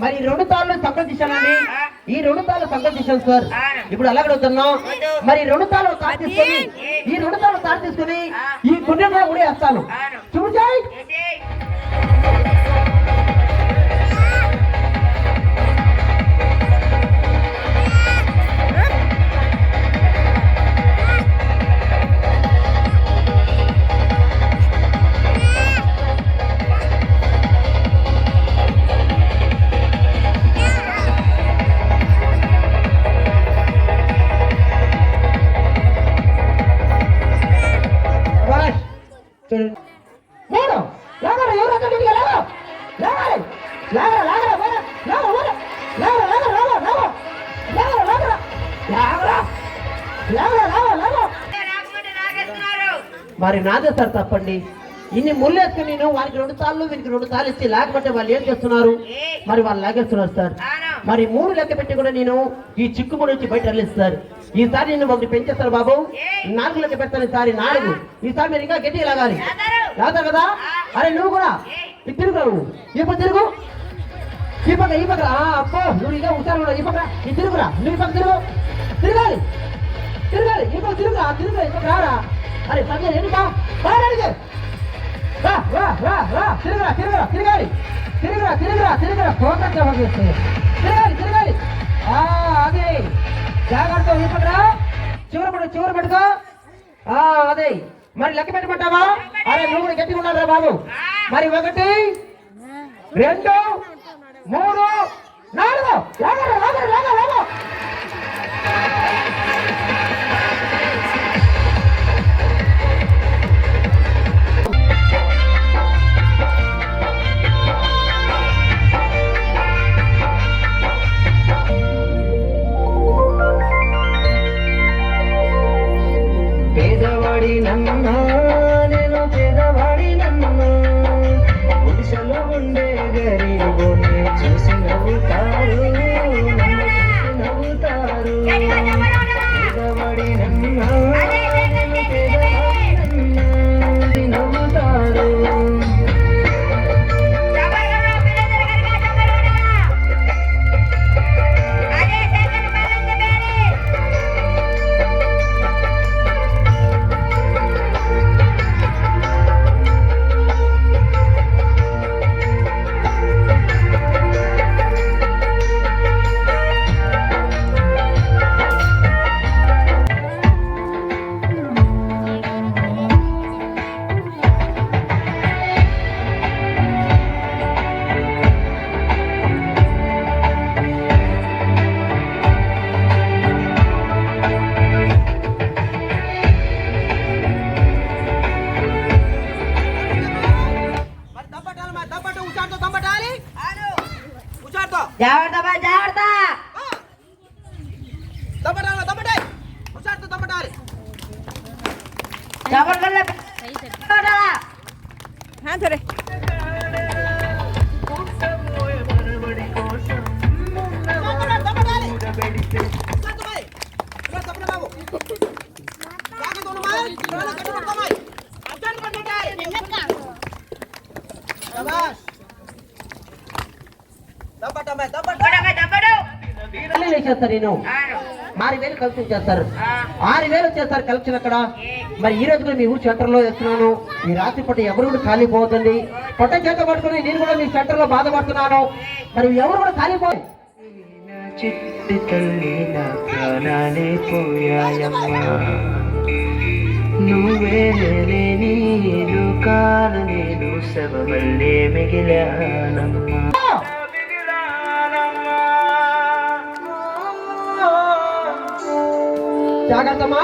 మరి 2 తాళ్ళు సంప్రదించానండి. ఈ 2 తాళ్ళు సంప్రదించాను సార్. ఇప్పుడు అలాగే అవుతున్నాం. మరి 2 తాళ్ళు తాడు తీసుకొని ఈ 2 తాళ్ళు తాడు తీసుకొని ఈ గుండె కూడా వేస్తాను. చూసాయి మరి నాదే సార్ తప్పండి. ఇన్ని ముళ్ళు వేసుకుని నేను వారికి 2 తాళ్ళు వీరికి 2 తాళ్ళు ఇచ్చి లేకపోతే వాళ్ళు ఏం చేస్తున్నారు? మరి వాళ్ళు లాగేస్తున్నారు సార్. మరి 3 లెక్క పెట్టి కూడా నేను ఈ చిక్కుముడి నుంచి బయట వెళ్ళిస్తారు. ఈసారి నేను ఒకటి పెంచేస్తారు బాబు. 4 లెక్క పెడతాను. ఈసారి 4. ఈసారి మీరు ఇంకా గట్టిగా లాగాలి. లాగుతారు కదా? అరే నువ్వు కూడా ఇది తిరుగు. నువ్వు ఇప్పుడు తిరుగు. ఈ పక్క అప్పో నువ్వు ఇంకా ఉసారు కూడా. ఈ పక్క ఇది తిరుగురా. నువ్వు ఈ పక్క తిరుగు. తిరగాలి ఈ పక్క తిరుగురా. ఈ పక్క రారా. అరే సమయం ఏంటి బాగా తిరగాలి ఫోకస్ తిరగాలి. అదే జాగ్రత్త. ఈ పక్క చివరి పట్టుకో. అదే మరి లెక్క పెట్టమంటావా? అరే నువ్వు కూడా గట్టిగా ఉన్నారా బాబు. మరి 1 2 3 4 పేదవాడి నన్న నేను పేదవాడి నన్న గుడిసెలో ఉండే గరీబుని చూసి నవ్వుతారు. పేదవాడి నన్న నేను పేదవాడి నన్న నవ్వుతారు. నేను 6,000 కలెక్షన్ చేస్తారు. 6,000 వచ్చేస్తారు కలెక్షన్ అక్కడ. మరి ఈ రోజు కూడా మీ ఊరు సెంటర్ లో వేస్తున్నాను. ఈ రాత్రి పూట ఎవరు కూడా ఖాళీ పోతుంది. పొట్ట చేత పట్టుకుని నేను కూడా మీ సెంటర్ లో బాధపడుతున్నాను. మరి ఎవరు కూడా ఖాళీ పోయి చిట్టి తల్లి నా ప్రాణాలే పోయాయమ్మా. నువ్వే లేని కాల నేను శవమల్లే మిగిలానమ్మా. జాగ్రత్తమ్మా.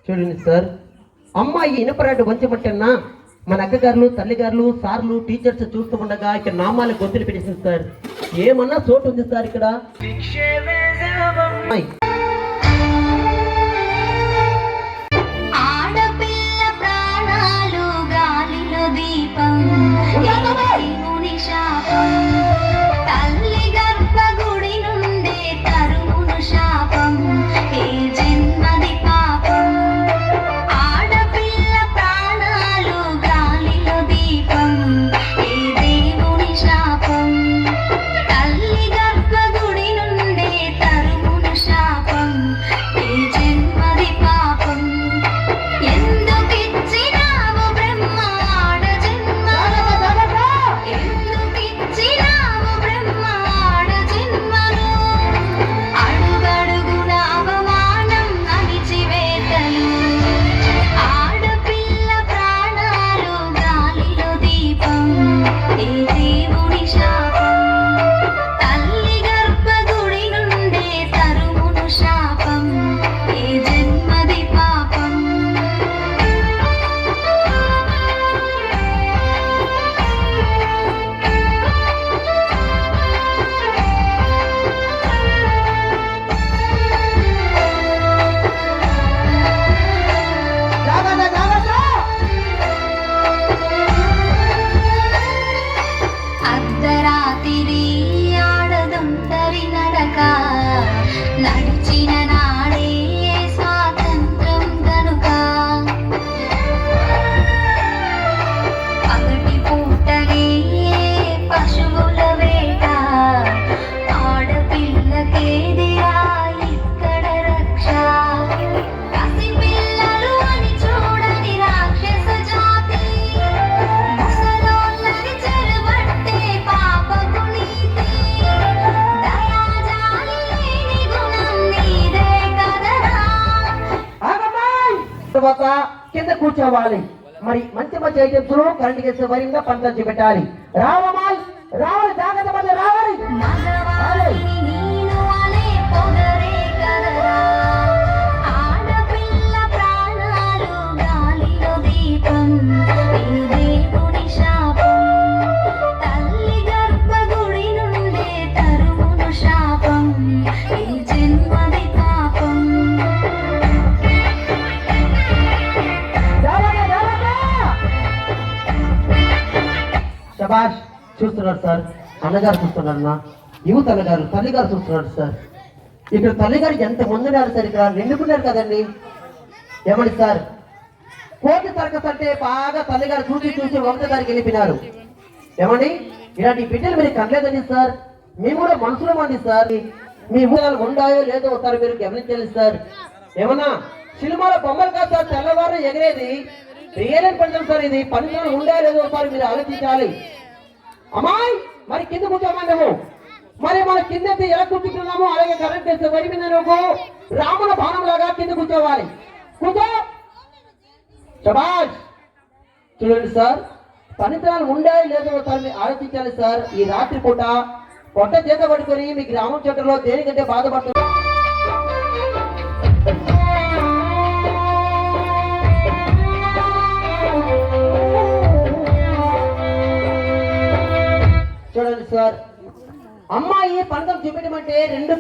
చూడండి సార్, అమ్మాయి ఇనుపరాడు వంచబట్టన్నా మన అక్కగారులు తల్లిగారులు సార్లు టీచర్స్ చూస్తూ ఉండగా ఇక్కడ నామాలు గొంతులు పెట్టేసింది సార్. ఏమన్నా చోటు ఉంది సార్ ఇక్కడ. తల్లి గర్భగుడి నుండే తరుమును శాపం ఈ దేవుడి శాపం తల్లి గర్భగుడి నుండే తరుమును శాపం ఈ జన్మది పాపం అర్ధరాత్రి ఆడదుంటరి నడక నడిచిన నాడే స్వాతంత్రం గనుక పగటి పూటనే పశువుల వేట ఆడపిల్లకేదిరా ఇక్కడ రక్ష పసిపిల్లలు అని చూడని రాక్షస జాతి ముసలోళ్ళని చెరబట్టే పాపపు నీతి దయాజాలి లేని గుణం నీదే కదరా తర్వాత కింద కూర్చోవాలి. మరి మంచి మంచి ఐటమ్స్ కరెంట్ చేసే వరంగా పంచి పెట్టాలి. రావమాల్ రావాలి, జాగ్రత్త పడి రావాలి. మగవాడిని నేను అనే పొగరే కదరా ఆడపిల్ల ప్రాణాలు గాలిలో దీపం ఈ దేవుడి శాపం తల్లి గర్భగుడి నుండే తరుమును శాపం ఈ జన్మది పాపం శబాష్ చూస్తున్నారు సార్, అన్నగారు చూస్తున్నారన్నా, యువత అన్నగారు తల్లిగారు చూస్తున్నారు సార్. ఇక్కడ తల్లిగారు ఎంత ముందున్నారు సార్, ఇక్కడ నిండుకున్నారు కదండి. ఏమండి సార్, కోటి సర్కస్ అంటే బాగా తల్లిగారు చూసి చూసి ఒకటి గారికి వెళ్ళిపోయినారు. ఏమండి ఇలాంటి బిడ్డలు మీరు కనలేదండి సార్, మేము కూడా మనసులో మంది సార్. మీ ఊరాలు ఉండాయో లేదో ఒకసారి మీరు గమనించాలి సార్. ఏమన్నా సినిమాలో బొమ్మలు కాదు సార్ తెల్లవారు ఎగిరేది, రియల్ పంచం సార్. ఇది పనిలో ఉండాయో లేదో ఒకసారి మీరు ఆలోచించాలి. అమ్మాయి మరి కింద కూర్చోమా నువ్వు, మరి మన కింద ఎలా కూర్చుంటున్నామో అలాగే కరెంట్ చేస్తే వరి మీద నువ్వు రాముల బాణం లాగా కింద కూర్చోవాలి. కూర్చో. శబాష్. చూడండి సార్, పనితనాలు ఉండాయి లేదో ఒకసారి మీరు ఆలోచించాలి సార్. ఈ రాత్రి పూట పొట్ట చేత పడుకొని మీ గ్రామం చెట్టులో దేనికంటే బాధపడుతుంది. చూడండి సార్, అమ్మాయి పంతం చూపించమంటే రెండు